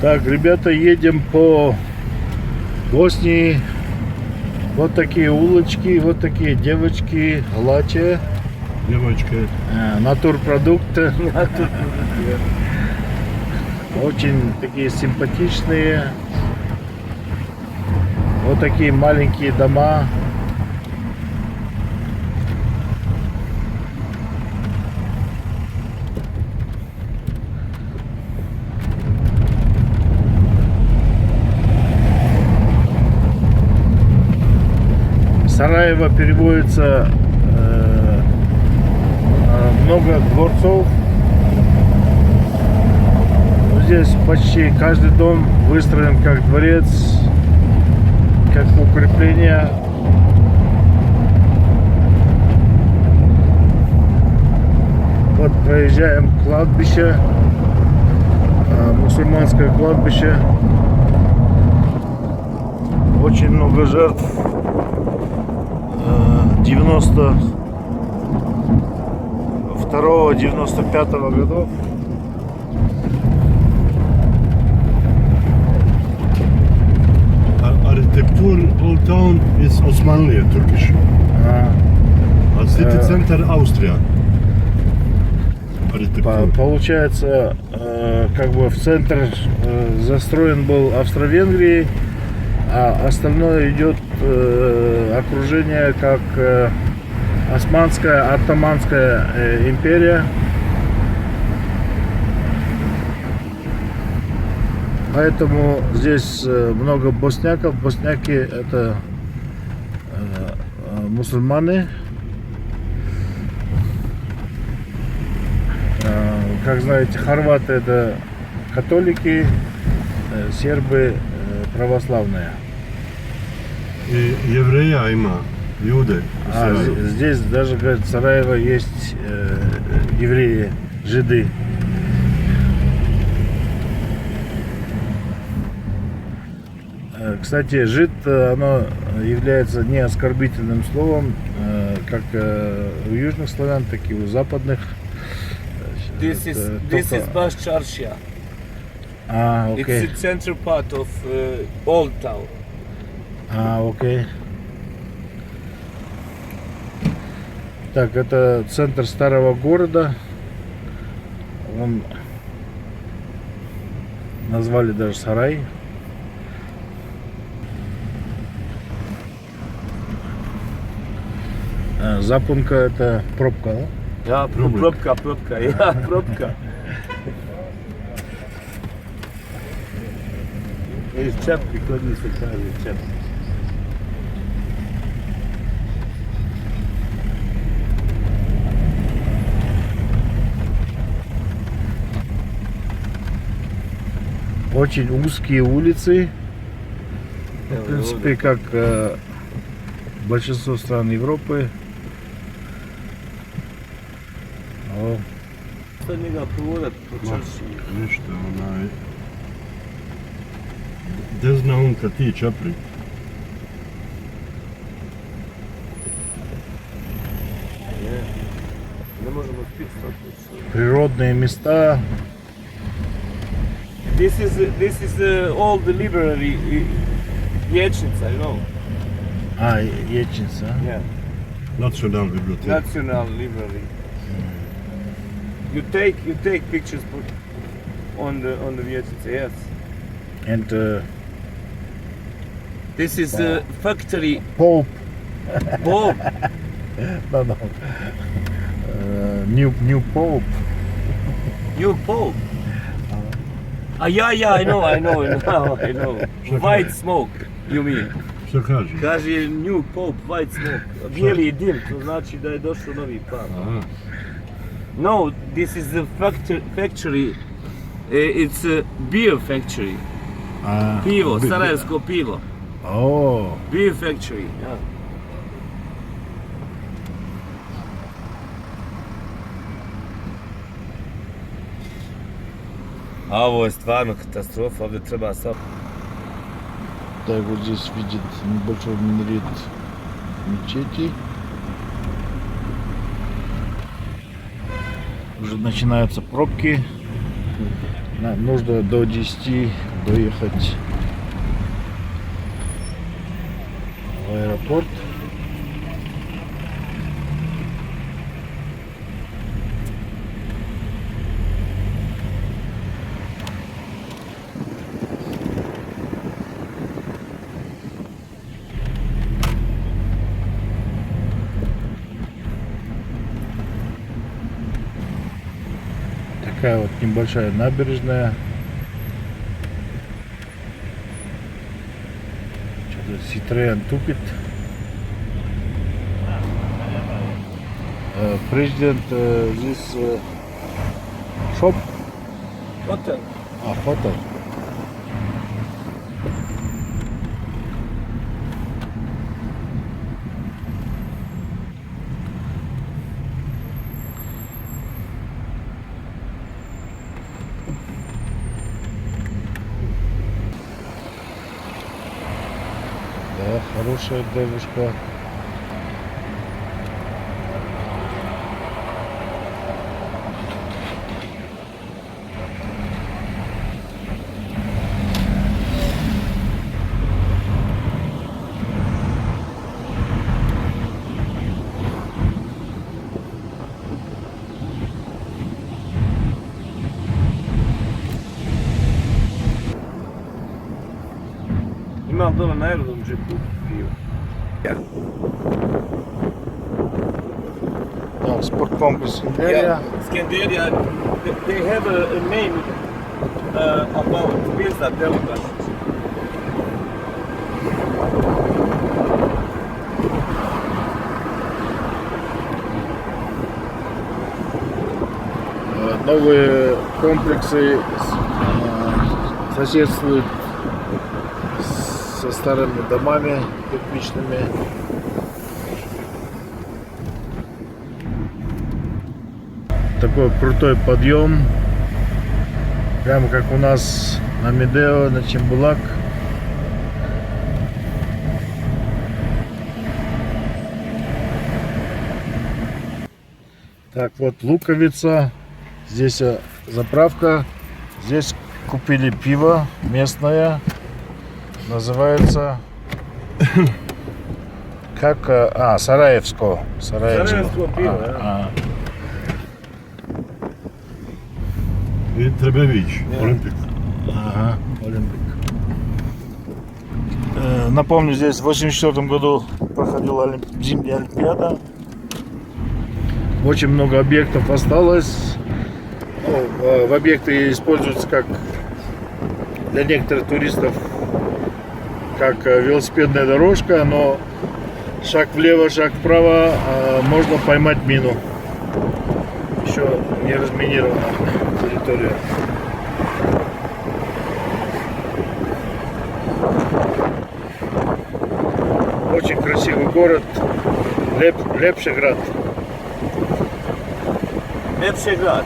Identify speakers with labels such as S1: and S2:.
S1: Так, ребята, едем по Боснии. Вот такие улочки, вот такие девочки, лаче.
S2: Девочка.
S1: Натурпродукты. Очень такие симпатичные. Вот такие маленькие дома. Сараево переводится много дворцов. Здесь почти каждый дом выстроен как дворец, как укрепление. Вот проезжаем кладбище, мусульманское кладбище. Очень много жертв 92-95 годов.
S2: Arhitektur Old Town is Osmanlı, Turkish. А City Center Австрия. Архитектура.
S1: Получается, как бы в центр застроен был Австро-Венгрией, а остальное идет окружение как Османская, Оттоманская империя. Поэтому здесь много босняков. Босняки — это мусульмане. Как знаете, хорваты — это католики, сербы православные.
S2: И еврея има, юды.
S1: Здесь даже, говорят, в Сараево есть евреи, жиды. Кстати, жид, оно является не оскорбительным словом, как у южных славян, так и у западных.
S3: This is Bash Charsha.
S1: Окей.
S3: It's the center part of Old Town.
S1: Окей. Так, это центр старого города. Он назвали даже сарай. Запунка — это пробка, да?
S3: Ja, pробка, ja, pробка. Iz čepki, kod njih se kaže čepki.
S1: Очень узкие улицы. В принципе, как большинство стран Европы.
S3: Što njega provodat po čarši?
S2: Ništa, gdje zna on kad ti čapri?
S3: Ne možemo spiti sad.
S1: Природные места.
S3: This is old library Vijećnica, you know?
S1: Ечница.
S3: Yeah.
S2: Nacionalna biblioteka.
S3: National library. You take pictures on the Vijećnice, yes.
S1: And
S3: This is a factory.
S1: Pope.
S3: Pope.
S1: No. New Pope.
S3: New Pope. Yeah, I know. White smoke, you mean?
S2: Što kaže?
S3: Kaže New Pope, white smoke. Bijeli dim, to znači da je došao novi pap.
S2: Aha.
S3: No, this is the factory. It's a beer factory. Pivo, sarajevsko pivo. Beer factory, yeah. A ovo je stvarno katastrofa, ovdje treba sad...
S1: Так, вот здесь видит небольшой минарет мечети. Уже начинаются пробки. нужно до 10 доехать в аэропорт. Такая вот небольшая набережная. Что-то Citroen тупит. Президент здесь шоп.
S3: Hotel.
S1: Хотел. Да, хорошая девушка.
S3: Imam dole na aerodromu že pivo.
S1: Так, спорткомплекс Империя.
S3: Skanderia, they have a name about Pirza Telegraph.
S1: Новые комплексы соседствуют со старыми домами кирпичными. Такой крутой подъем, прямо как у нас на Медео, на Чембулак. Так, вот Луковица. Здесь заправка. Здесь купили пиво местное. Называется как Сараевского.
S3: Сараевского пива, да.
S2: И Требевич, Олимпик.
S1: Ага, Олимпик. Напомню, здесь в 1984 году проходила зимняя Олимпиада. Очень много объектов осталось. Ну, в объекты используются как для некоторых туристов как велосипедная дорожка, но шаг влево, шаг вправо, можно поймать мину. Еще не разминирована территория. Очень красивый город. Лепшеград.
S3: Lepšegrad.